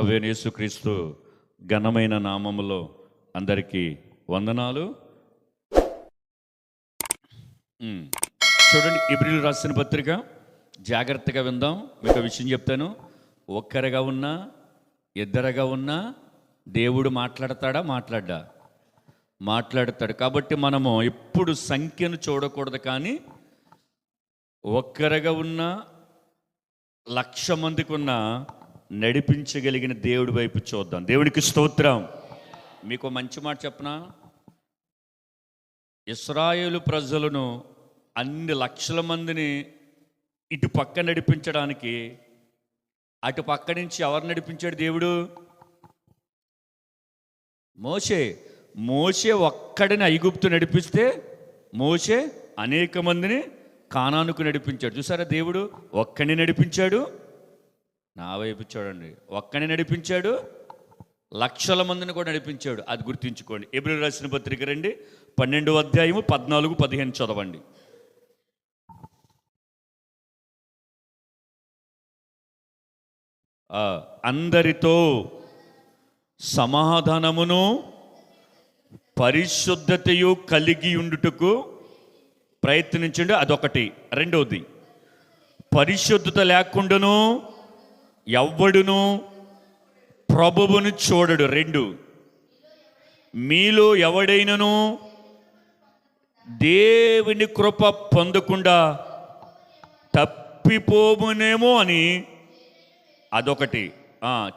ప్రభువైన యేసుక్రీస్తు ఘనమైన నామములో అందరికీ వందనాలు. చూడండి, హెబ్రీయులకు రాసిన పత్రిక జాగ్రత్తగా విందాం. మీకు విషయం చెప్తాను. ఒక్కరిగా ఉన్నా ఇద్దరుగా ఉన్నా దేవుడు మాట్లాడతాడు. కాబట్టి మనము ఎప్పుడు సంఖ్యను చూడకూడదు, కానీ ఒక్కరిగా ఉన్నా 1,00,000 మందికి ఉన్నా నడిపించగలిగిన దేవుడి వైపు చూద్దాం. దేవునికి స్తోత్రం. మీకు మంచి మాట చెప్పనా? ఇశ్రాయేలు ప్రజలను అన్ని 1,00,000 మందిని ఇటు పక్క నడిపించడానికి అటు పక్క నుంచి ఎవరు నడిపించాడు? దేవుడు. మోషే ఒక్కడిని ఐగుప్తు నడిపిస్తే మోషే అనేక మందిని కానానుకు నడిపించాడు. చూసారా, దేవుడు ఒక్కడిని నడిపించాడు. నా వైపు చూడండి, ఒక్కడిని నడిపించాడు, 1,00,000 మందిని కూడా నడిపించాడు. అది గుర్తుంచుకోండి. హెబ్రీయులకు రాసిన పత్రిక రండి, 12వ అధ్యాయము 14-15 చదవండి. అందరితో సమాధానమును పరిశుద్ధతయు కలిగి ఉండుటకు ప్రయత్నించండి. అదొకటి. రెండవది, పరిశుద్ధత లేకుండాను ఎవ్వడును ప్రభువును చూడడు. 2, మీలో ఎవడైనను దేవుని కృప పొందకుండా తప్పిపోమునేమో అని అదొకటి.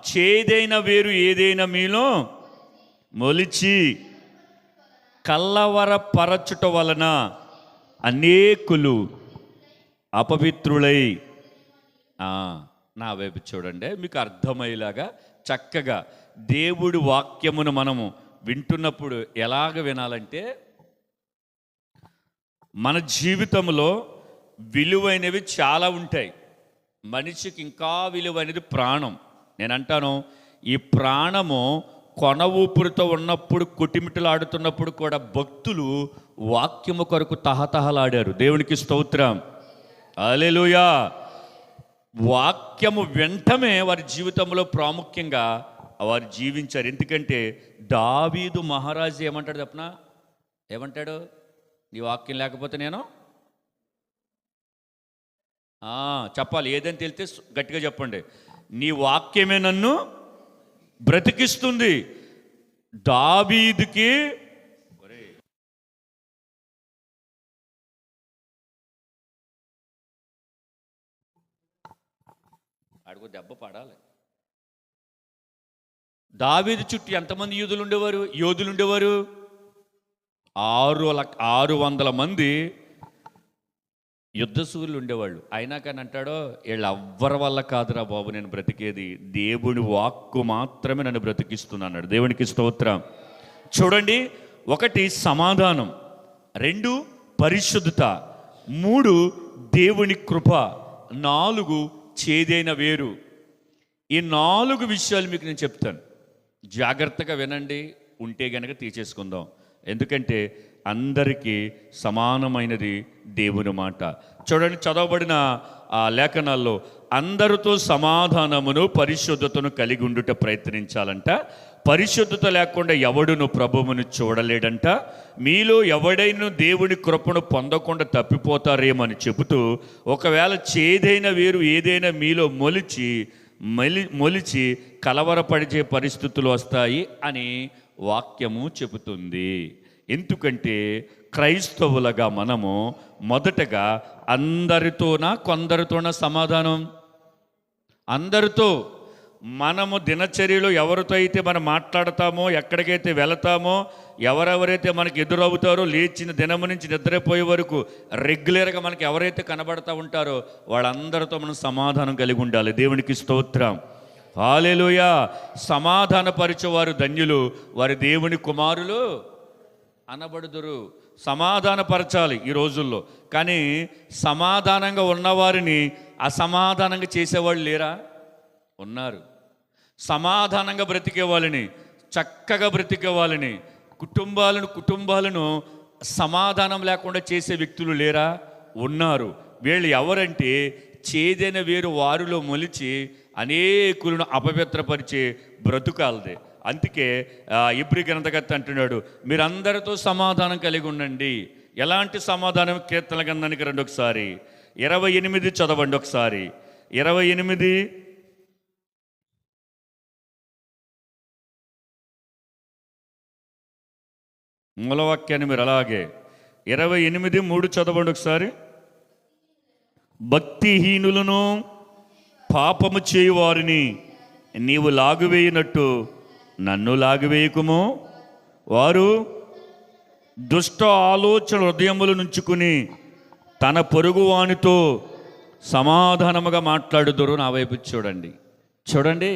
చేదైన వేరు ఏదైనా మీలో మొలిచి కల్లవరపరచుట వలన అనేకులు అపవిత్రులై. నా వైపు చూడండి, మీకు అర్థమయ్యేలాగా చక్కగా దేవుడి వాక్యమును మనము వింటున్నప్పుడు ఎలాగ వినాలంటే, మన జీవితంలో విలువైనవి చాలా ఉంటాయి. మనిషికి ఇంకా విలువైనది ప్రాణం. నేను అంటాను, ఈ ప్రాణము కొన ఊపిరితో ఉన్నప్పుడు, కుటిమిటలాడుతున్నప్పుడు కూడా భక్తులు వాక్యము కొరకు తహతహలాడారు. దేవునికి స్తోత్రం. హల్లెలూయా. వాక్యము వెంటనే వారి జీవితంలో ప్రాముఖ్యంగా వారు జీవించారు. ఎందుకంటే దావీదు మహారాజు ఏమంటాడు చెప్పనా? ఏమంటాడు? నీ వాక్యం లేకపోతే నేను చెప్పాలి. ఏదని తెలితే గట్టిగా చెప్పండి. నీ వాక్యమే నన్ను బ్రతికిస్తుంది. దావీదుకి అడుగు దెబ్బ పడాలి. దావీదు చుట్టూ ఎంతమంది యోధులు ఉండేవారు? 600 మంది యుద్ధశూరులు ఉండేవాళ్ళు. అయినా కానీ అంటాడో, వీళ్ళు ఎవ్వరి వల్ల కాదురా బాబు నేను బ్రతికేది, దేవుని వాక్కు మాత్రమే నన్ను బ్రతికిస్తుంది అన్నాడు. దేవునికి స్తోత్రం. చూడండి, 1 సమాధానం, 2 పరిశుద్ధత, 3 దేవుని కృప, 4 చేదైన వేరు. ఈ 4 విషయాలు మీకు నేను చెప్తాను. జాగ్రత్తగా వినండి. ఉంటే గనక తీసేసుకుందాం. ఎందుకంటే అందరికీ సమానమైనది దేవుని మాట. చూడండి, చదవబడిన ఆ లేఖనాల్లో అందరితో సమాధానమును పరిశుద్ధతను కలిగి ఉండుట ప్రయత్నించాలంట. పరిశుద్ధత లేకుండా ఎవడును ప్రభువును చూడలేడంట. మీలో ఎవడైనా దేవుని కృపను పొందకుండా తప్పిపోతారేమని చెబుతూ, ఒకవేళ చేదైన వేరు ఏదైనా మీలో మొలిచి కలవరపడిచే పరిస్థితులు వస్తాయి అని వాక్యము చెబుతుంది. ఎందుకంటే క్రైస్తవులుగా మనము మొదటగా కొందరితోనా సమాధానం? అందరితో. మనము దినచర్యలో ఎవరితో అయితే మనం మాట్లాడతామో, ఎక్కడికైతే వెళతామో, ఎవరెవరైతే మనకు ఎదురవుతారో, లేచిన దినము నుంచి నిద్రపోయే వరకు రెగ్యులర్గా మనకి ఎవరైతే కనబడతా ఉంటారో వాళ్ళందరితో మనం సమాధానం కలిగి ఉండాలి. దేవునికి స్తోత్రం. హల్లెలూయా. సమాధానపరిచేవారు ధన్యులు, వారి దేవుని కుమారులు అనబడుదురు. సమాధానపరచాలి ఈ రోజుల్లో. కానీ సమాధానంగా ఉన్నవారిని అసమాధానంగా చేసేవాళ్ళు లేరా? ఉన్నారు. సమాధానంగా బ్రతికే వాళ్ళని, చక్కగా బ్రతికే వాళ్ళని, కుటుంబాలను సమాధానం లేకుండా చేసే వ్యక్తులు లేరా? ఉన్నారు. వీళ్ళు ఎవరంటే చేదైన వేరు వారిలో మొలిచి అనేకులను అపవిత్రపరిచే బ్రతుకాలదే. అందుకే ఇబ్రీ గ్రంథకర్త అంటున్నాడు, మీరందరితో సమాధానం కలిగి ఉండండి. ఎలాంటి సమాధానం? కీర్తన గ్రంథానికి రండి ఒకసారి, 28 చదవండి ఒకసారి. 28 మూలవాక్యాన్ని మీరు అలాగే 28:3 చదవండి ఒకసారి. భక్తిహీనులను పాపము చేయువారిని నీవు లాగువేయినట్టు నన్ను లాగువేయకుము. వారు దుష్ట ఆలోచన హృదయములు నుంచుకుని తన పొరుగువానితో సమాధానముగా మాట్లాడుదురు. నా వైపు చూడండి, చూడండి.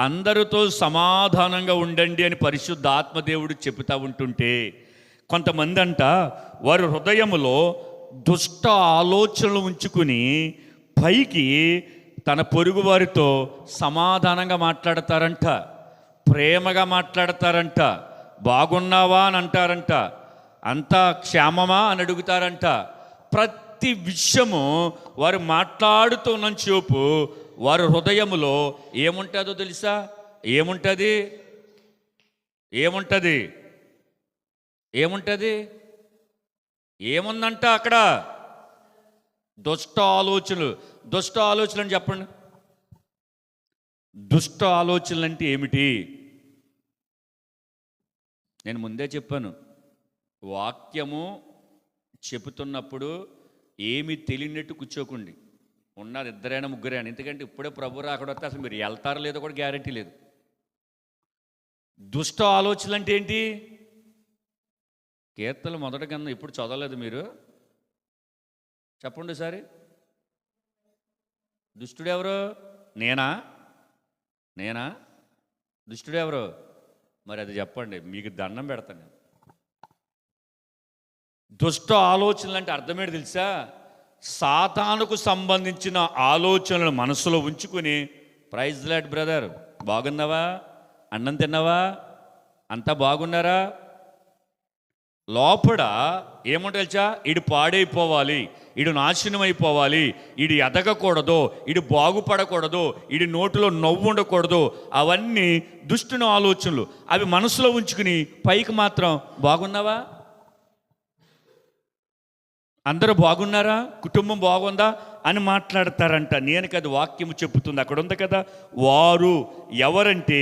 అందరితో సమాధానంగా ఉండండి అని పరిశుద్ధ ఆత్మదేవుడు చెబుతూ ఉంటుంటే, కొంతమంది అంట వారి హృదయములో దుష్ట ఆలోచనలు ఉంచుకుని పైకి తన పొరుగు వారితో సమాధానంగా మాట్లాడతారంట, ప్రేమగా మాట్లాడతారంట, బాగున్నావా అని అంటారంట, అంతా క్షేమమా అని అడుగుతారంట. ప్రతి విషయము వారు మాట్లాడుతున్న చూపు వారి హృదయములో ఏముంటుందో తెలుసా? ఏముంటుంది? ఏముంటుంది? ఏముంటుంది? ఏముందంట అక్కడ? దుష్ట ఆలోచనలు. దుష్ట ఆలోచనలు అని చెప్పండి. దుష్ట ఆలోచనలు అంటే ఏమిటి? నేను ముందే చెప్పాను, వాక్యము చెబుతున్నప్పుడు ఏమి తెలియనట్టు కూర్చోకండి. ఉన్నది ఇద్దరైనా ముగ్గురైనా, ఎందుకంటే ఇప్పుడే ప్రభు రాకడ వస్తే అసలు మీరు వెళ్తారో లేదో కూడా గ్యారంటీ లేదు. దుష్ట ఆలోచనలు అంటే ఏంటి? కీర్తనలు మొదటి గ్రంథం ఇప్పుడు చదవలేదు మీరు? చెప్పండి సరే. దుష్టుడెవరు? నేనా? నేనా? దుష్టుడెవరు? మరి అది చెప్పండి, మీకు దండం పెడతాను. దుష్ట ఆలోచనలు అంటే అర్థమేంటి తెలుసా? సాతానుకు సంబంధించిన ఆలోచనలు మనసులో ఉంచుకుని, ప్రైజ్ లాట్ బ్రదర్, బాగున్నావా, అన్నం తిన్నావా, అంతా బాగున్నారా, లోపల ఏమంటే తెలుసా? ఈడు పాడైపోవాలి, ఈడు నాశనం అయిపోవాలి, ఈడు ఎదగకూడదు, ఈడు బాగుపడకూడదు, ఈడి నోటిలో నవ్వు ఉండకూడదు. అవన్నీ దుష్టుని ఆలోచనలు. అవి మనసులో ఉంచుకుని పైకి మాత్రం బాగున్నావా, అందరూ బాగున్నారా, కుటుంబం బాగుందా అని మాట్లాడతారంట. నేను కదా వాక్యము చెబుతుంది, అక్కడ ఉంది కదా. వారు ఎవరంటే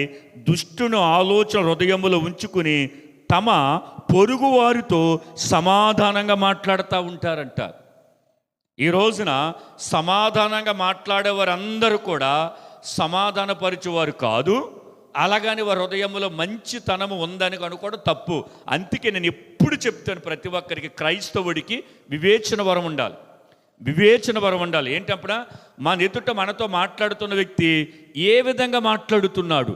దుష్టుని ఆలోచన హృదయములో ఉంచుకుని తమ పొరుగు వారితో సమాధానంగా మాట్లాడుతూ ఉంటారంట. ఈ రోజున సమాధానంగా మాట్లాడేవారందరూ కూడా సమాధానపరిచేవారు కాదు. అలాగని వారి హృదయంలో మంచితనము ఉందని అనుకోవడం తప్పు. అందుకే నేను ఎప్పుడు చెప్తాను, ప్రతి ఒక్కరికి, క్రైస్తవుడికి వివేచన వరం ఉండాలి. వివేచన వరం ఉండాలి. ఏంటప్పుడు మన ఎదుట మనతో మాట్లాడుతున్న వ్యక్తి ఏ విధంగా మాట్లాడుతున్నాడు,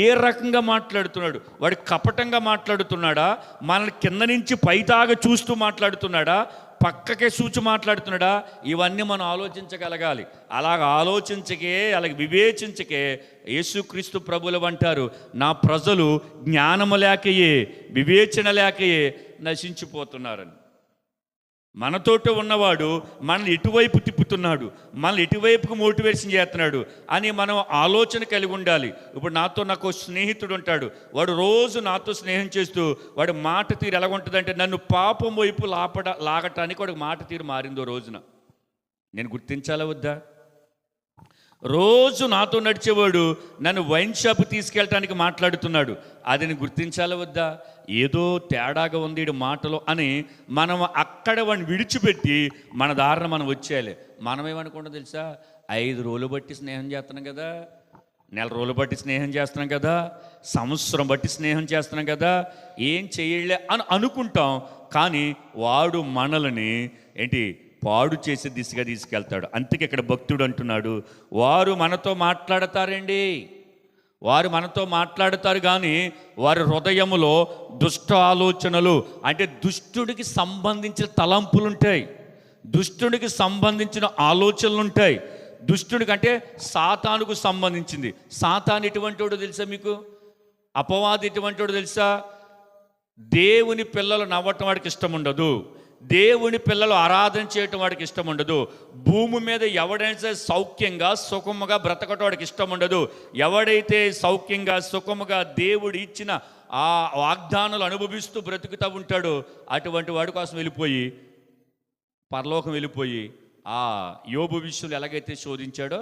ఏ రకంగా మాట్లాడుతున్నాడు, వాడు కపటంగా మాట్లాడుతున్నాడా, మనల్ని కింద నుంచి పైదాగా చూస్తూ మాట్లాడుతున్నాడా, పక్కకే సూచి మాట్లాడుతున్నాడా, ఇవన్నీ మనం ఆలోచించగలగాలి. అలాగ ఆలోచించకే, అలాగ వివేచించకే యేసుక్రీస్తు ప్రభువులు అంటారు, నా ప్రజలు జ్ఞానము లేకయే, వివేచన లేకయే నశించిపోతున్నారని. మనతోటి ఉన్నవాడు మనల్ని ఇటువైపు తిప్పుతున్నాడు, మనల్ని ఇటువైపుకు మోటివేషన్ చేస్తున్నాడు అని మనం ఆలోచన కలిగి ఉండాలి. ఇప్పుడు నాకు స్నేహితుడు ఉంటాడు, వాడు రోజు నాతో స్నేహం చేస్తూ వాడు మాట తీరు ఎలా ఉంటుందంటే, నన్ను పాపం వైపు లాగటానికి వాడికి మాట తీరు మారిందో రోజున నేను గుర్తించాలా వద్దా? రోజు నాతో నడిచేవాడు నన్ను వైన్ షాప్ తీసుకెళ్ళటానికి మాట్లాడుతున్నాడు, అది నేను గుర్తించాలా వద్దా? ఏదో తేడాగా ఉంది ఈ మాటలో అని మనం అక్కడ వాడిని విడిచిపెట్టి మన దారిన మనం వచ్చేయాలి. మనమేమనుకుంటాం తెలుసా? 5 రోజులు బట్టి స్నేహం చేస్తున్నాం కదా, నెల రోజులు బట్టి స్నేహం చేస్తున్నాం కదా, సంవత్సరం బట్టి స్నేహం చేస్తున్నాం కదా, ఏం చేయలే అని అనుకుంటాం. కానీ వాడు మనల్ని ఏంటి పాడు చేసే దిశగా తీసుకెళ్తాడు. అందుకే ఇక్కడ భక్తుడు అంటున్నాడు, వారు మనతో మాట్లాడతారండి, వారు మనతో మాట్లాడతారు, కానీ వారి హృదయములో దుష్ట ఆలోచనలు, అంటే దుష్టుడికి సంబంధించిన తలంపులు ఉంటాయి, దుష్టుడికి సంబంధించిన ఆలోచనలు ఉంటాయి. దుష్టుడికి అంటే సాతానుకు సంబంధించింది. సాతాను ఎటువంటి వాడు తెలుసా మీకు? అపవాది ఎటువంటి వాడు తెలుసా? దేవుని పిల్లలు నవ్వటం వాడికి ఇష్టం ఉండదు, దేవుని పిల్లలు ఆరాధన చేయటం వాడికి ఇష్టం ఉండదు. భూమి మీద ఎవడైతే సౌఖ్యంగా సుఖముగా బ్రతకటం వాడికి ఇష్టం ఉండదు. ఎవడైతే సౌఖ్యంగా సుఖముగా దేవుడు ఇచ్చిన ఆ వాగ్దానాలు అనుభవిస్తూ బ్రతుకుతూ ఉంటాడో అటువంటి వాడి కోసం వెళ్ళిపోయి పరలోకం వెళ్ళిపోయి ఆ యోబు విషయంలో ఎలాగైతే శోధించాడో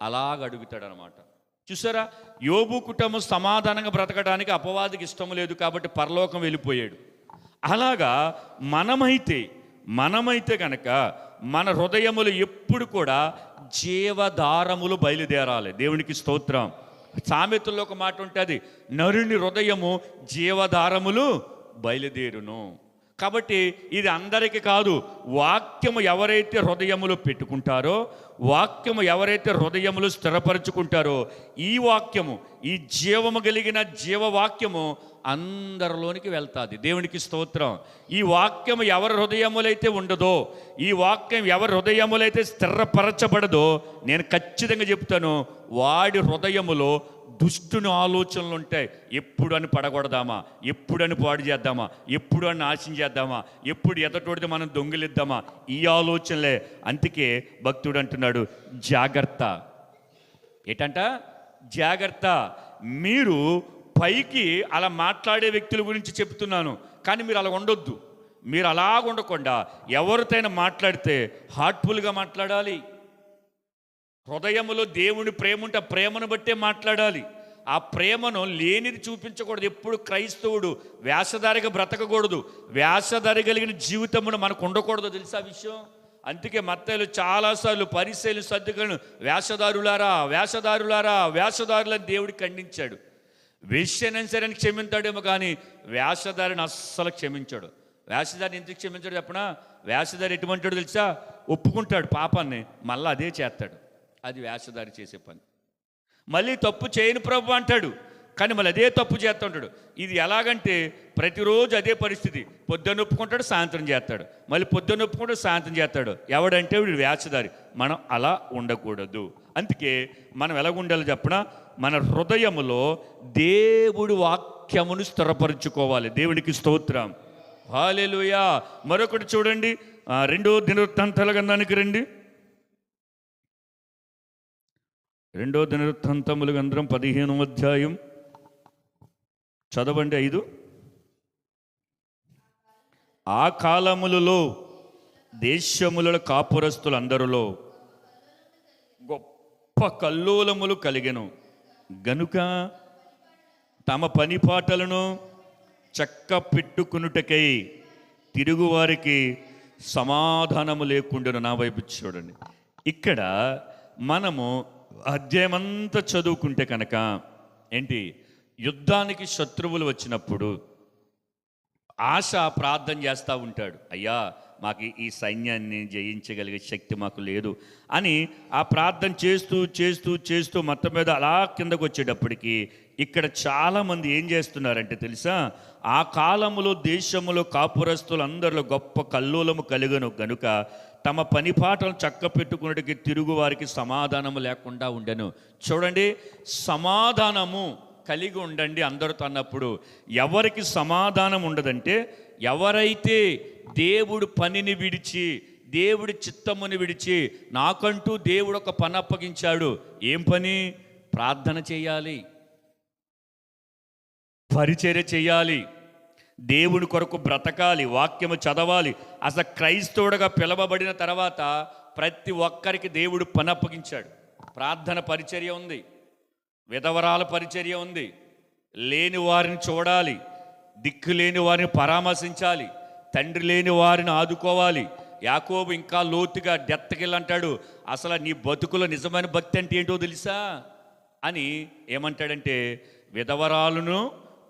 అలాగ అడుగుతాడు అనమాట. చూసారా, యోబు కుటుంబం సమాధానంగా బ్రతకడానికి అపవాదికి ఇష్టం లేదు కాబట్టి పరలోకం వెళ్ళిపోయాడు. అలాగా మనమైతే కనుక మన హృదయములు ఎప్పుడు కూడా జీవధారములు బయలుదేరాలి. దేవునికి స్తోత్రం. సామెతల్లో ఒక మాట ఉంటుంది, నరుని హృదయము జీవధారములు బయలుదేరును. కాబట్టి ఇది అందరికీ కాదు. వాక్యము ఎవరైతే హృదయములు పెట్టుకుంటారో, వాక్యము ఎవరైతే హృదయములు స్థిరపరచుకుంటారో, ఈ వాక్యము, ఈ జీవము కలిగిన జీవవాక్యము అందరిలోనికి వెళ్తుంది. దేవునికి స్తోత్రం. ఈ వాక్యము ఎవరి హృదయములైతే ఉండదో, ఈ వాక్యం ఎవరి హృదయములైతే స్థిరపరచబడదో, నేను ఖచ్చితంగా చెప్తాను, వాడి హృదయములో దుష్టుని ఆలోచనలు ఉంటాయి. ఎప్పుడు అని పడగొడదామా, ఎప్పుడని పాడు చేద్దామా, ఎప్పుడు అని ఆశించేద్దామా, ఎప్పుడు ఎదటోడితే మనం దొంగిలిద్దామా, ఈ ఆలోచనలే. అందుకే భక్తుడు అంటున్నాడు, జాగ్రత్త. ఏంటంట? జాగ్రత్త. మీరు పైకి అలా మాట్లాడే వ్యక్తుల గురించి చెప్తున్నాను, కానీ మీరు అలా ఉండొద్దు. మీరు అలాగ ఉండకుండా ఎవరితోనైనా మాట్లాడితే హార్ట్ఫుల్గా మాట్లాడాలి. హృదయములో దేవుని ప్రేమ ఉంటే ఆ ప్రేమను బట్టే మాట్లాడాలి. ఆ ప్రేమను లేనిది చూపించకూడదు. ఎప్పుడు క్రైస్తవుడు వేషధారిగా బ్రతకకూడదు. వేషధారి కలిగిన జీవితమును మనకు ఉండకూడదు. తెలుసా విషయం? అందుకే మత్తయిలో చాలాసార్లు పరిసయ్యులు సద్దుకలను వేషధారులారా వేషధారులారా వేషధారులని దేవుడికి ఖండించాడు. వేశ్యనైనా సరే అని క్షమించాడేమో కానీ వేషధారిని అస్సలు క్షమించాడు. వేషధారిని ఎందుకు క్షమించాడు చెప్పనా? వేషధారి ఎటువంటివాడు తెలుసా? ఒప్పుకుంటాడు పాపాన్ని, మళ్ళీ అదే చేస్తాడు. అది వేషధారి చేసే పని. మళ్ళీ తప్పు చేయను ప్రభు అంటాడు, కానీ మళ్ళీ అదే తప్పు చేస్తూ ఉంటాడు. ఇది ఎలాగంటే ప్రతిరోజు అదే పరిస్థితి. పొద్దున్న ఒప్పుకుంటాడు, సాయంత్రం చేస్తాడు, మళ్ళీ పొద్దున్న ఒప్పుకుంటాడు, సాయంత్రం చేస్తాడు. ఎవడంటే వీడు వేషధారి. మనం అలా ఉండకూడదు. అందుకే మనం ఎలాగుండాలో చెప్పనా? మన హృదయములో దేవుడి వాక్యమును స్థిరపరుచుకోవాలి. దేవునికి స్తోత్రం. హల్లెలూయా. మరొకటి చూడండి, 2 దినవృత్తాంతాల గ్రంథానికి రండి. 2 దినవృత్తాంతముల గ్రంథం 15వ అధ్యాయం చదవండి 5. ఆ కాలములలో దేశముల కాపురస్తులందరిలో గొప్ప కల్లోలములు కలిగెను గనుక తమ పనిపాటలను చక్క పెట్టుకునుటకై తిరుగువారికి సమాధానము లేకుండాను. నా వైపు చూడండి. ఇక్కడ మనము అధ్యాయమంతా చదువుకుంటే కనుక ఏంటి, యుద్ధానికి శత్రువులు వచ్చినప్పుడు ఆశ ప్రార్థన చేస్తూ ఉంటాడు, అయ్యా మాకు ఈ సైన్యాన్ని జయించగలిగే శక్తి మాకు లేదు అని ఆ ప్రార్థన చేస్తూ చేస్తూ చేస్తూ మొత్తం మీద అలా కిందకు వచ్చేటప్పటికి ఇక్కడ చాలామంది ఏం చేస్తున్నారంటే తెలుసా, ఆ కాలములో దేశములో కాపురస్తులు అందరిలో గొప్ప కల్లోలము కలిగను గనుక తమ పనిపాటలు చక్క పెట్టుకున్నట్టుకి తిరుగు వారికి సమాధానము లేకుండా ఉండెను. చూడండి, సమాధానము కలిగి ఉండండి అందరితో అన్నప్పుడు ఎవరికి సమాధానం ఉండదంటే, ఎవరైతే దేవుడు పనిని విడిచి దేవుడి చిత్తముని విడిచి నాకంటూ దేవుడు ఒక పని అప్పగించాడు. ఏం పని? ప్రార్థన చేయాలి, పరిచర్య చేయాలి, దేవుని కొరకు బ్రతకాలి, వాక్యము చదవాలి. అసలు క్రైస్తవుడుగా పిలవబడిన తర్వాత ప్రతి ఒక్కరికి దేవుడు పని అప్పగించాడు. ప్రార్థన పరిచర్య ఉంది, విధవరాల పరిచర్య ఉంది, లేని వారిని చూడాలి, దిక్కు లేని వారిని పరామర్శించాలి, తండ్రి లేని వారిని ఆదుకోవాలి. యాకోబు ఇంకా లోతుగా డెత్తకిల్లంటాడు, అసలు నీ బతుకులో నిజమైన భక్తి అంటే ఏంటో తెలుసా అని ఏమంటాడంటే, విధవరాలను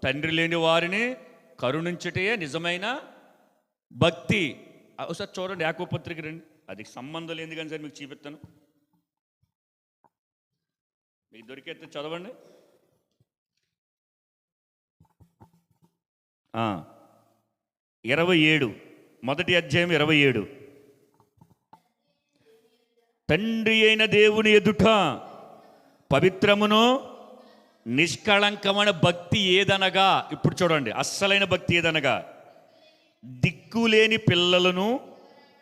తండ్రి లేని వారిని కరుణించుటే నిజమైన భక్తి. ఒకసారి చూడండి, యాకోబు పత్రిక రండి. అది సంబంధం లేదు కానీ సార్ మీకు చూపిస్తాను, మీకు దొరికేస్తే చదవండి. 27 మొదటి అధ్యాయం 27. తండ్రి అయిన దేవుని ఎదుట పవిత్రమును నిష్కళంకమైన భక్తి ఏదనగా, ఇప్పుడు చూడండి, అస్సలైన భక్తి ఏదనగా దిక్కులేని పిల్లలను,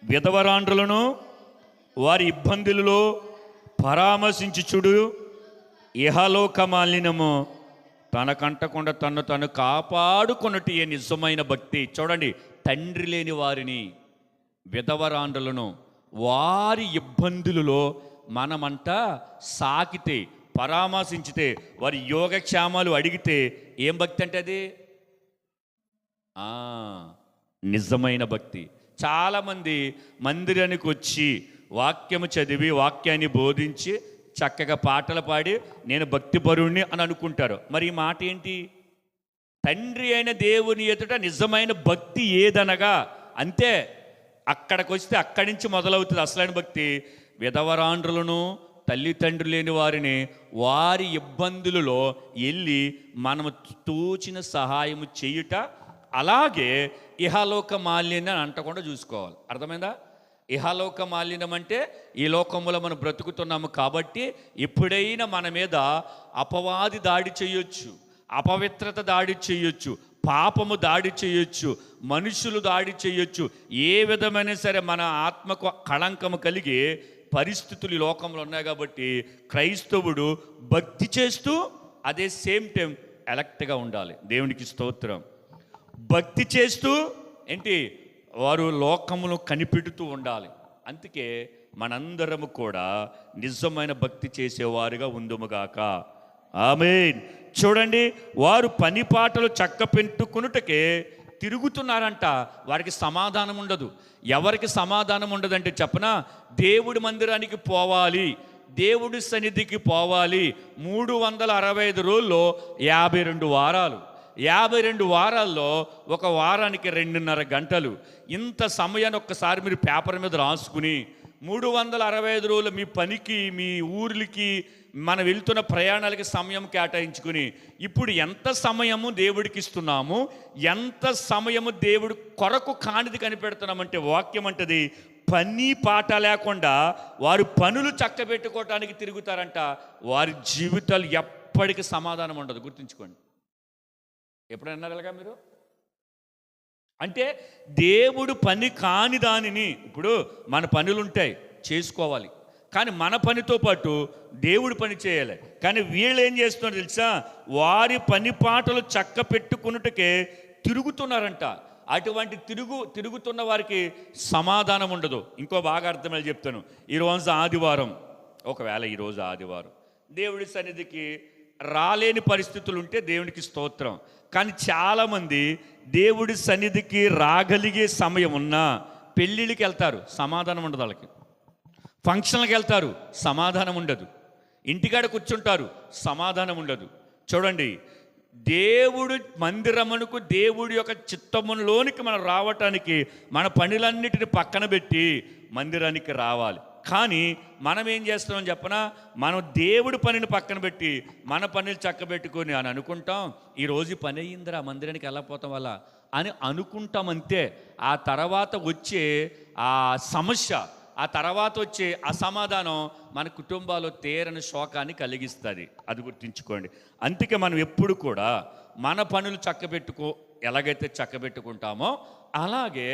విధవరాండ్రులను వారి ఇబ్బందులలో పరామర్శించుచుడు ఇహలోక మాలిన్యము తనకంటకుండా తను కాపాడుకొనుటే నిజమైన భక్తి. చూడండి, తండ్రి లేని వారిని, విధవరాండ్రులను వారి ఇబ్బందులలో మనమంతా సాకితే, పరామర్శించితే, వారి యోగక్షేమాలు అడిగితే ఏం భక్తి అంటే అది నిజమైన భక్తి. చాలామంది మందిరానికి వచ్చి వాక్యము చదివి వాక్యాన్ని బోధించి చక్కగా పాటలు పాడి నేను భక్తిపరుణ్ణి అని అనుకుంటారు. మరి ఈ మాట ఏంటి? తండ్రి అయిన దేవుని ఎదుట నిజమైన భక్తి ఏదనగా అంతే. అక్కడికి వస్తే అక్కడి నుంచి మొదలవుతుంది అసలైన భక్తి. విధవరాండ్రులను, తల్లిదండ్రులు లేని వారిని వారి ఇబ్బందులలో వెళ్ళి మనము తోచిన సహాయము చేయుట, అలాగే ఇహలోక మాలిన్యం అంటకుండా చూసుకోవాలి. అర్థమైందా? ఇహలోక మాలిన్యం అంటే ఈ లోకంలో మనం బ్రతుకుతున్నాము కాబట్టి ఎప్పుడైనా మన మీద అపవాది దాడి చేయొచ్చు, అపవిత్రత దాడి చేయొచ్చు, పాపము దాడి చేయొచ్చు, మనుషులు దాడి చేయొచ్చు. ఏ విధమైన సరే మన ఆత్మకు కళంకము కలిగే పరిస్థితులు ఈ లోకంలో ఉన్నాయి కాబట్టి క్రైస్తవుడు భక్తి చేస్తూ అదే సేమ్ టైం ఎలక్ట్గా ఉండాలి. దేవునికి స్తోత్రం. భక్తి చేస్తూ ఏంటి వారు లోకమును కనిపెడుతూ ఉండాలి. అందుకే మనందరము కూడా నిజమైన భక్తి చేసేవారుగా ఉందుముగాక. ఆమేన్. చూడండి, వారు పని పాటలు చక్క పెట్టుకునుటకే తిరుగుతున్నారంట. వారికి సమాధానం ఉండదు. ఎవరికి సమాధానం ఉండదంటే చెప్పనా? దేవుడి మందిరానికి పోవాలి, దేవుడి సన్నిధికి పోవాలి. 365 రోజుల్లో 52 వారాలు, 52 వారాల్లో ఒక వారానికి 2.5 గంటలు. ఇంత సమయాన్ని ఒక్కసారి మీరు పేపర్ మీద రాసుకుని 365 రోజులు మీ పనికి, మీ ఊర్లకి, మనం వెళ్తున్న ప్రయాణాలకి సమయం కేటాయించుకుని ఇప్పుడు ఎంత సమయము దేవుడికి ఇస్తున్నాము, ఎంత సమయము దేవుడి కొరకు కానిది కనిపెడుతున్నామంటే వాక్యం అంటది పని పాట లేకుండా వారు పనులు చక్కబెట్టుకోవటానికి తిరుగుతారంట. వారి జీవితాలు ఎప్పటికీ సమాధానం ఉండదు. గుర్తుంచుకోండి. ఎప్పుడైనా అన్నారుగా మీరు? అంటే దేవుడు పని కాని దానిని, ఇప్పుడు మన పనులు ఉంటాయి చేసుకోవాలి, కానీ మన పనితో పాటు దేవుడు పని చేయాలి. కానీ వీళ్ళు ఏం చేస్తున్నారు తెలుసా? వారి పని పాటలు చక్క పెట్టుకున్నట్టుకే తిరుగుతున్నారంట. అటువంటి తిరుగుతున్న వారికి సమాధానం ఉండదు. ఇంకో బాగా అర్థమయ్యేది చెప్తాను. ఈరోజు ఆదివారం, ఒకవేళ ఈరోజు ఆదివారం దేవుడి సన్నిధికి రాలేని పరిస్థితులు ఉంటే దేవునికి స్తోత్రం. కానీ చాలామంది దేవుడి సన్నిధికి రాగలిగే సమయం ఉన్నా పెళ్ళిళ్ళకి వెళ్తారు, సమాధానం ఉండదు. వాళ్ళకి ఫంక్షన్లకు వెళ్తారు, సమాధానం ఉండదు. ఇంటికాడ కూర్చుంటారు, సమాధానం ఉండదు. చూడండి, దేవుడు మందిరమునకు, దేవుడి యొక్క చిత్తములోనికి మనం రావటానికి మన పనులన్నిటిని పక్కన పెట్టి మందిరానికి రావాలి. కానీ మనం ఏం చేస్తామని చెప్పనా? మనం దేవుడి పనిని పక్కన పెట్టి మన పనులు చక్కబెట్టుకొని అని అనుకుంటాం. ఈరోజు పని అయ్యిందిరా, మందిరానికి వెళ్ళకపోతాం వల్ల అని అనుకుంటాం అంతే. ఆ తర్వాత వచ్చే ఆ సమస్య, ఆ తర్వాత వచ్చే అసమాధానం మన కుటుంబాల్లో తీరని శోకాన్ని కలిగిస్తుంది. అది గుర్తుంచుకోండి. అందుకే మనం ఎప్పుడు కూడా మన పనులు ఎలాగైతే చక్కబెట్టుకుంటామో అలాగే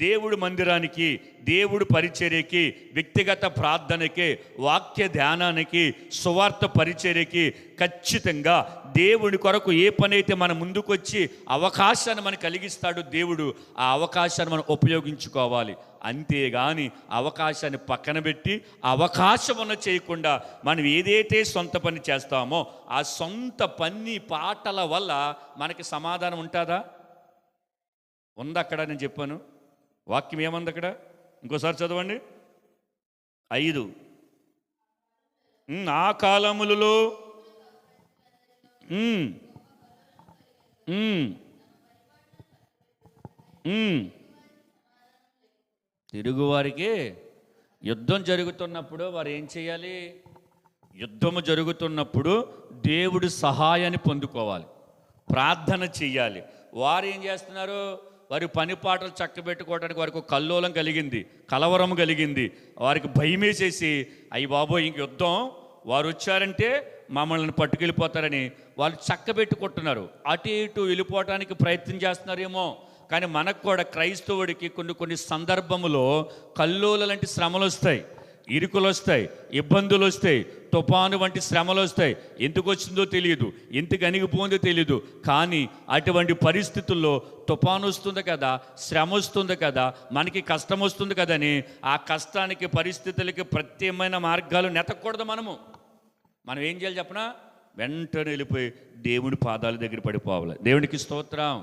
దేవుడి మందిరానికి, దేవుడి పరిచర్యకి, వ్యక్తిగత ప్రార్థనకి, వాక్య ధ్యానానికి, సువార్త పరిచర్యకి ఖచ్చితంగా దేవుడి కొరకు ఏ పని అయితే మన ముందుకు వచ్చి అవకాశాన్ని మనకు కలిగిస్తాడో దేవుడు, ఆ అవకాశాన్ని మనం ఉపయోగించుకోవాలి. అంతేగాని అవకాశాన్ని పక్కన పెట్టి అవకాశం ఉన్న చేయకుండా మనం ఏదైతే సొంత పని చేస్తామో ఆ సొంత పని పాటల వల్ల మనకి సమాధానం ఉంటుందా? ఉంది అక్కడ. నేను చెప్పాను వాక్యం ఏముంది అక్కడ, ఇంకోసారి చదవండి. 5 ఆ కాలములలో తిరుగువారికి యుద్ధం జరుగుతున్నప్పుడు వారు ఏం చేయాలి? యుద్ధము జరుగుతున్నప్పుడు దేవుడి సహాయాన్ని పొందుకోవాలి, ప్రార్థన చెయ్యాలి. వారు ఏం చేస్తున్నారు? వారి పని పాటలు చక్కబెట్టుకోవడానికి వారికి ఒక కల్లోలం కలిగింది, కలవరం కలిగింది. వారికి భయమేసేసి అయ్యి బాబోయ్ ఇంక యుద్ధం, వారు వచ్చారంటే మమ్మల్ని పట్టుకెళ్ళిపోతారని వాళ్ళు చక్కబెట్టుకుంటున్నారు. అటు ఇటు వెళ్ళిపోవటానికి ప్రయత్నం చేస్తున్నారేమో. కానీ మనకు కూడా క్రైస్తవుడికి కొన్ని సందర్భములో కల్లోల లాంటి శ్రమలు వస్తాయి, ఇరుకులు వస్తాయి, ఇబ్బందులు వస్తాయి, తుఫాను వంటి శ్రమలు వస్తాయి. ఎందుకు వచ్చిందో తెలియదు, ఎందుకు అణిగిపోయిందో తెలియదు. కానీ అటువంటి పరిస్థితుల్లో తుఫాను వస్తుంది కదా, శ్రమ వస్తుంది కదా, మనకి కష్టం వస్తుంది కదని ఆ కష్టానికి పరిస్థితులకి ప్రత్యేకమైన మార్గాలు నెతకూడదు. మనం ఏం చేయాలి చెప్పనా? వెంటనే వెళ్ళిపోయి దేవుడి పాదాల దగ్గర పడిపోవాలి. దేవునికి స్తోత్రం.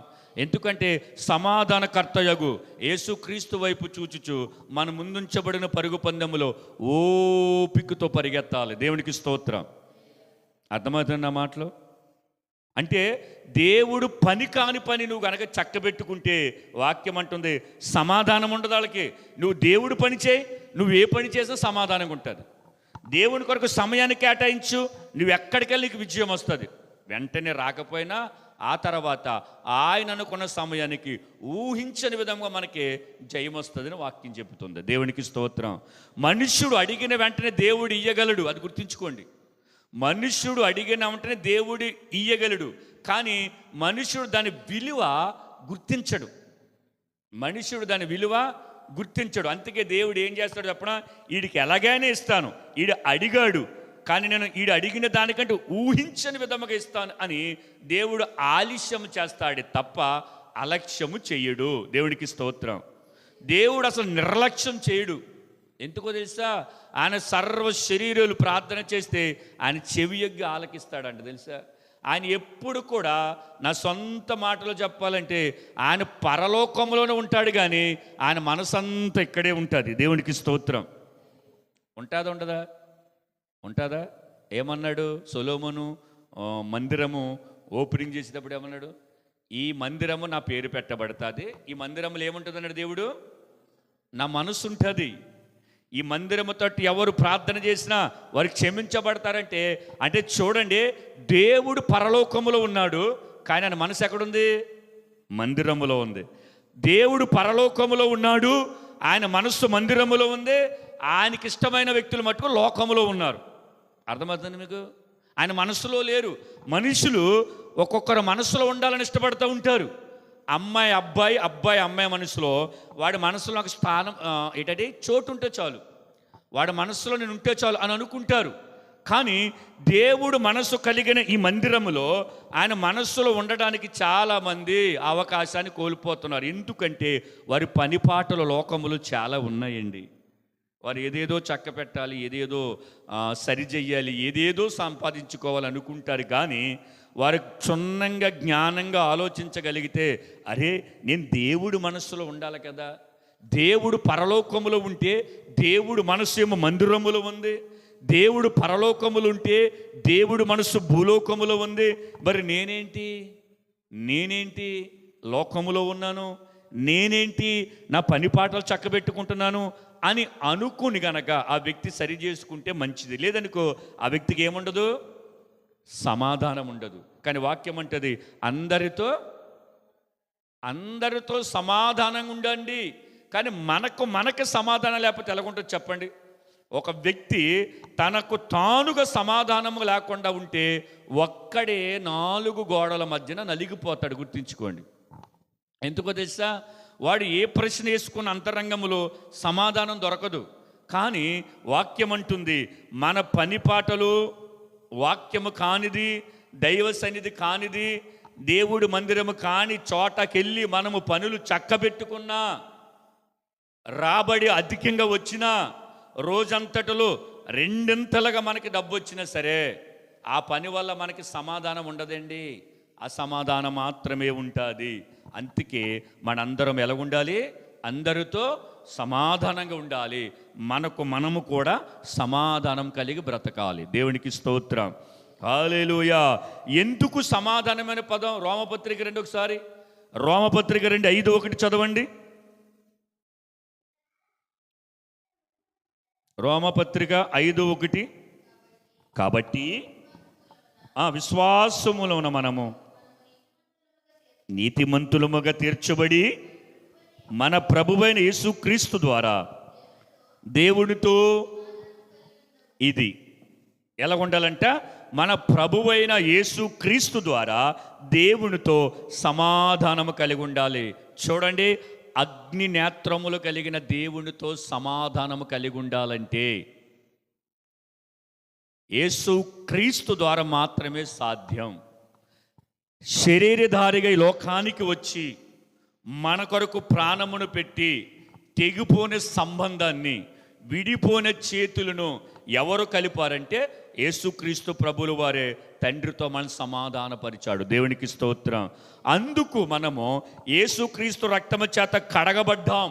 ఎందుకంటే సమాధానకర్తయగు యేసుక్రీస్తు వైపు చూచుచు మన ముందుంచబడిన పరుగు పందెములో ఓపికతో పరిగెత్తాలి. దేవునికి స్తోత్రం. అర్థమవుతుంది నా మాటలు? అంటే దేవుడు పని కాని పని నువ్వు కనుక చక్కబెట్టుకుంటే వాక్యం అంటుంది సమాధానం ఉండదు వాళ్ళకి. నువ్వు దేవుడు పని చేయి, నువ్వు ఏ పని చేసినా సమాధానంగా ఉంటుంది. దేవుని కొరకు సమయాన్ని కేటాయించు, నువ్వు ఎక్కడికెళ్ళి నీకు విజయం వస్తుంది. వెంటనే రాకపోయినా ఆ తర్వాత ఆయన అనుకున్న సమయానికి ఊహించని విధంగా మనకి జయం వస్తుందని వాక్యం చెబుతుంది. దేవునికి స్తోత్రం. మనుష్యుడు అడిగిన వెంటనే దేవుడు ఇయ్యగలడు, అది గుర్తుంచుకోండి. మనుష్యుడు అడిగిన వెంటనే దేవుడు ఇయ్యగలడు, కానీ మనుష్యుడు దాని విలువ గుర్తించడు. అందుకే దేవుడు ఏం చేస్తాడు చెప్పనా? వీడికి ఎలాగైనా ఇస్తాను, వీడు అడిగాడు కానీ నేను వీడు అడిగిన దానికంటే ఊహించని విధముగా ఇస్తాను అని దేవుడు ఆలస్యం చేస్తాడే తప్ప అలక్ష్యము చేయడు. దేవునికి స్తోత్రం. దేవుడు అసలు నిర్లక్ష్యం చేయడు. ఎందుకో తెలుసా? ఆయన సర్వ శరీరాలు ప్రార్థన చేస్తే ఆయన చెవియొగ్గి ఆలకిస్తాడంట. తెలుసా? ఆయన ఎప్పుడు కూడా, నా సొంత మాటలో చెప్పాలంటే, ఆయన పరలోకంలోనే ఉంటాడు కానీ ఆయన మనసంతా ఇక్కడే ఉంటుంది. దేవునికి స్తోత్రం. ఉంటుందా? ఏమన్నాడు సొలొమోను? మందిరము ఓపెనింగ్ చేసేటప్పుడు ఏమన్నాడు? ఈ మందిరము నా పేరు పెట్టబడుతుంది. ఈ మందిరంలో ఏముంటుంది అన్నాడు దేవుడు? నా మనసు ఉంటుంది. ఈ మందిరముతో ఎవరు ప్రార్థన చేసినా వారు క్షమించబడతారంటే, అంటే చూడండి, దేవుడు పరలోకములో ఉన్నాడు కానీ ఆయన మనసు ఎక్కడుంది? మందిరములో ఉంది. దేవుడు పరలోకములో ఉన్నాడు, ఆయన మనస్సు మందిరములో ఉంది. ఆయనకి ఇష్టమైన వ్యక్తులు మటుకు లోకములో ఉన్నారు. అర్థమవుతుంది మీకు? ఆయన మనసులో లేరు. మనుషులు ఒక్కొక్కరు మనసులో ఉండాలని ఇష్టపడుతూ ఉంటారు. అమ్మాయి అబ్బాయి మనసులో, వాడి మనసులో ఒక స్థానం ఏంటంటే చోటు ఉంటే చాలు, వాడి మనసులో నేను ఉంటే చాలు అని అనుకుంటారు. కానీ దేవుడు మనసు కలిగిన ఈ మందిరములో ఆయన మనస్సులో ఉండడానికి చాలామంది అవకాశాన్ని కోల్పోతున్నారు. ఎందుకంటే వారి పనిపాటల లోకములు చాలా ఉన్నాయండి. వారు ఏదేదో చక్క పెట్టాలి, ఏదేదో సరిచెయ్యాలి, ఏదేదో సంపాదించుకోవాలి అనుకుంటారు. కానీ వారు క్షుణ్ణంగా జ్ఞానంగా ఆలోచించగలిగితే, అరే నేను దేవుడు మనస్సులో ఉండాలి కదా, దేవుడు పరలోకములో ఉంటే దేవుడు మనస్సు ఏమో మందిరములో ఉంది, దేవుడు పరలోకములు ఉంటే దేవుడు మనస్సు భూలోకములో ఉంది. మరి నేనేంటి లోకములో ఉన్నాను, నేనేంటి నా పని పాటలు చక్కబెట్టుకుంటున్నాను అని అనుకుని గనక ఆ వ్యక్తి సరి చేసుకుంటే మంచిది. లేదనుకో ఆ వ్యక్తికి ఏముండదు? సమాధానం ఉండదు. కానీ వాక్యం అంటది అందరితో సమాధానంగా ఉండండి. కానీ మనకు సమాధానం లేకపోతే ఎలాగుంటుంది చెప్పండి? ఒక వ్యక్తి తనకు తానుగా సమాధానం లేకుండా ఉంటే ఒక్కడే 4 గోడల మధ్యన నలిగిపోతాడు. గుర్తుంచుకోండి. ఎందుకో తెలుసా? వాడు ఏ ప్రశ్న వేసుకున్న అంతరంగంలో సమాధానం దొరకదు. కానీ వాక్యం అంటుంది, మన పని పాటలు వాక్యము కానిది, దైవ సన్నిధి కానిది, దేవుడి మందిరము కాని చోటకెళ్ళి మనము పనులు చక్కబెట్టుకున్నా, రాబడి అధికంగా వచ్చినా, రోజంతటిలో 2 మనకి డబ్బు వచ్చినా సరే ఆ పని వల్ల మనకి సమాధానం ఉండదండి. అసమాధానం మాత్రమే ఉంటుంది. అందుకే మనందరం ఎలా ఉండాలి? అందరితో సమాధానంగా ఉండాలి. మనము కూడా సమాధానం కలిగి బ్రతకాలి. దేవునికి స్తోత్రం. హల్లెలూయా. ఎందుకు సమాధానమైన పదం? రోమపత్రిక 2 ఒకసారి, రోమపత్రిక 2:5-1 చదవండి. రోమపత్రిక 5:1. కాబట్టి విశ్వాసములోన మనము నీతిమంతులముగా తీర్చబడి మన ప్రభువైన యేసుక్రీస్తు ద్వారా దేవునితో, ఇది ఎలా ఉండాలంట? మన ప్రభువైన యేసుక్రీస్తు ద్వారా దేవునితో సమాధానము కలిగి ఉండాలి. చూడండి, అగ్ని నేత్రములు కలిగిన దేవునితో సమాధానము కలిగి ఉండాలంటే యేసు క్రీస్తు ద్వారా మాత్రమే సాధ్యం. శరీరధారిగా ఈ లోకానికి వచ్చి మన కొరకు ప్రాణమును పెట్టి తెగిపోని సంబంధాన్ని, విడిపోయిన చేతులను ఎవరు కలిపారంటే యేసుక్రీస్తు ప్రభులు వారే తండ్రితో మనం సమాధానపరిచాడు. దేవునికి స్తోత్రం. అందుకు మనము యేసుక్రీస్తు రక్తము చేత కడగబడ్డాం,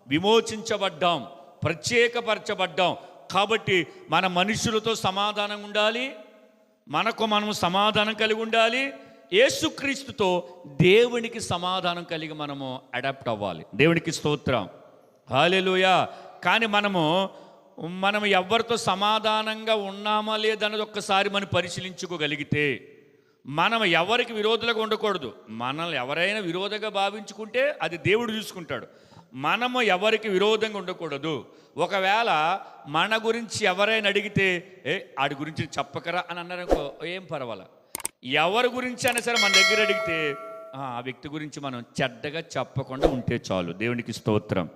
విమోచించబడ్డాం, ప్రత్యేకపరచబడ్డాం. కాబట్టి మన మనుషులతో సమాధానం ఉండాలి, మనకు మనం సమాధానం కలిగి ఉండాలి. యేసుక్రీస్తుతో దేవునికి సమాధానం కలిగి మనము అడాప్ట్ అవ్వాలి. దేవునికి స్తోత్రం, హల్లెలూయా. కానీ మనం ఎవరితో సమాధానంగా ఉన్నామా లేదన్నది ఒక్కసారి మనం పరిశీలించుకోగలిగితే, మనం ఎవరికి విరోధులుగా ఉండకూడదు. మనల్ని ఎవరైనా విరోధంగా భావించుకుంటే అది దేవుడు చూసుకుంటాడు. మనము ఎవరికి విరోధంగా ఉండకూడదు. ఒకవేళ మన గురించి ఎవరైనా అడిగితే ఆడి గురించి చెప్పకరా అని అన్నారనుకో, ఏం పర్వాలా. ఎవరి గురించి అయినా సరే మన దగ్గర అడిగితే ఆ వ్యక్తి గురించి మనం చెడ్డగా చెప్పకుండా ఉంటే చాలు. దేవునికి స్తోత్రం,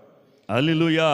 హల్లెలూయా.